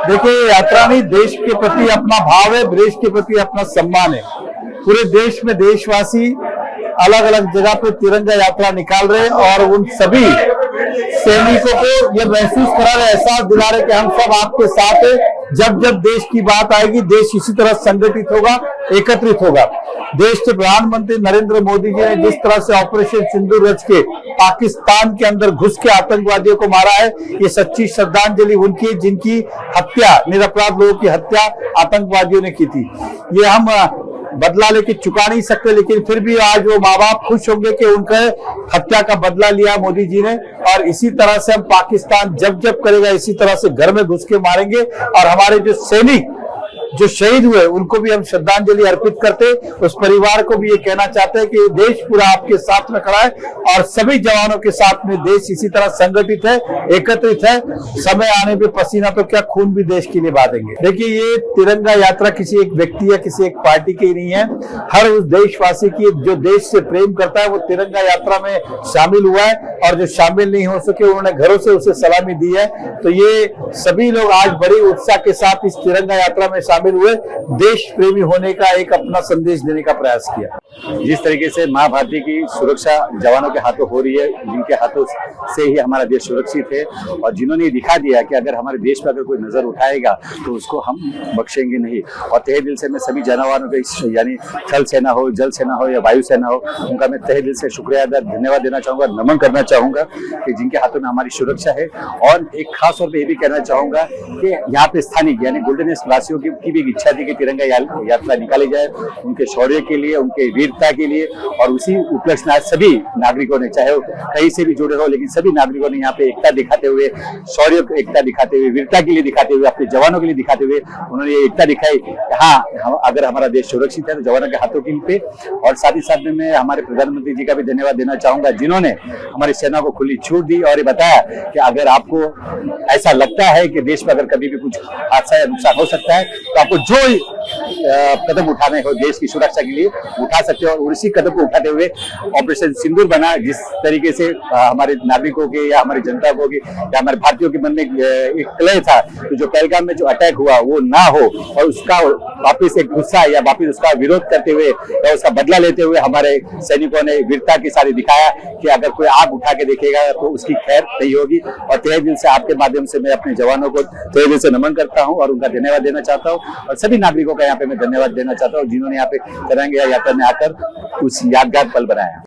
देखिए, यात्रा नहीं, देश के प्रति अपना भाव है, देश के प्रति अपना सम्मान है। पूरे देश में देशवासी अलग अलग जगह पे तिरंगा यात्रा निकाल रहे हैं और उन सभी सैनिकों को ये महसूस करा रहे, एहसास दिला रहे कि हम सब आपके साथ हैं। जब जब देश की बात आएगी, देश इसी तरह संगठित होगा, एकत्रित होगा। देश के प्रधानमंत्री नरेंद्र मोदी जी ने जिस तरह से ऑपरेशन सिंदूर रच के पाकिस्तान के अंदर घुस के आतंकवादियों को मारा है, ये सच्ची श्रद्धांजलि उनकी जिनकी हत्या, निरपराध लोगों की हत्या आतंकवादियों ने की थी। ये हम बदला लेके चुका नहीं सकते, लेकिन फिर भी आज वो माँ बाप खुश होंगे कि उनके हत्या का बदला लिया मोदी जी ने। और इसी तरह से हम पाकिस्तान जब जब करेगा, इसी तरह से घर में घुस के मारेंगे। और हमारे जो सैनिक जो शहीद हुए उनको भी हम श्रद्धांजलि अर्पित करते, उस परिवार को भी ये कहना चाहते हैं कि देश पूरा आपके साथ में खड़ा है और सभी जवानों के साथ में देश इसी तरह संगठित है, एकत्रित है। समय आने पे पसीना तो क्या, खून भी देश के लिए बहा देंगे। देखिए, ये तिरंगा यात्रा किसी एक व्यक्ति या किसी एक पार्टी की नहीं है, हर उस देशवासी की जो देश से प्रेम करता है वो तिरंगा यात्रा में शामिल हुआ है। और जो शामिल नहीं हो सके उन्होंने घरों से उसे सलामी दी है। तो ये सभी लोग आज बड़ी उत्साह के साथ इस तिरंगा यात्रा में शामिल हुए, देश प्रेमी होने का एक अपना संदेश देने का प्रयास किया। जिस तरीके से माँ भारती की सुरक्षा जवानों के हाथों हो रही है, जिनके हाथों से ही हमारा देश सुरक्षित है, और जिन्होंने दिखा दिया कि अगर हमारे देश पर अगर कोई नजर उठाएगा तो उसको हम बख्शेंगे नहीं। और तहे दिल से मैं सभी जवानों के, यानी थल सेना हो, जल सेना हो या वायु सेना हो, उनका मैं तहे दिल से शुक्रिया धन्यवाद देना चाहूंगा, नमन करना चाहूंगा कि जिनके हाथों में हमारी सुरक्षा है। और एक खास तौर पर यह भी कहना चाहूंगा कि यहाँ पे स्थानिक यानी गोल्डन एज वासियों की भी इच्छा थी कि तिरंगा यात्रा निकाली जाए, उनके शौर्य के लिए, उनके वीरता के लिए। और उसी उपलक्ष्य में आज सभी नागरिकों ने, चाहे वो कहीं से भी जुड़े हो, लेकिन सभी नागरिकों ने यहाँ पे एकता दिखाते हुए, शौर्य एकता दिखाते हुए, वीरता के लिए दिखाते हुए, अपने जवानों के लिए दिखाते हुए उन्होंने ये एकता दिखाई कि हाँ, अगर हमारा देश सुरक्षित है तो जवानों के हाथों के पे। और साथ ही साथ में मैं हमारे प्रधानमंत्री जी का भी धन्यवाद देना चाहूंगा, जिन्होंने हमारी सेना को खुली छूट दी और ये बताया कि अगर आपको ऐसा लगता है कि देश में अगर कभी भी कुछ हादसा या नुकसान हो सकता है तो आपको जो कदम उठाने हो देश की सुरक्षा के लिए उठा सकते हो। और उसी कदम को उठाते हुए ऑपरेशन सिंदूर बना, जिस तरीके से हमारे नागरिकों के या हमारी जनता को या हमारे भारतीयों के मन में एक कलह था तो जो पहलगाम में जो अटैक हुआ वो ना हो, और उसका वापिस एक गुस्सा या वापिस उसका विरोध करते हुए या उसका बदला लेते हुए हमारे सैनिकों ने वीरता के साथ दिखाया कि अगर कोई आग उठा के देखेगा तो उसकी खैर नहीं होगी। और तहे दिल से आपके माध्यम से मैं अपने जवानों को तहे दिल से नमन करता हूँ और उनका धन्यवाद देना चाहता हूँ। और सभी नागरिकों का यहाँ पे मैं धन्यवाद देना चाहता हूँ जिन्होंने यहाँ पे तिरंगा यात्रा में आकर उस यादगार पल बनाया।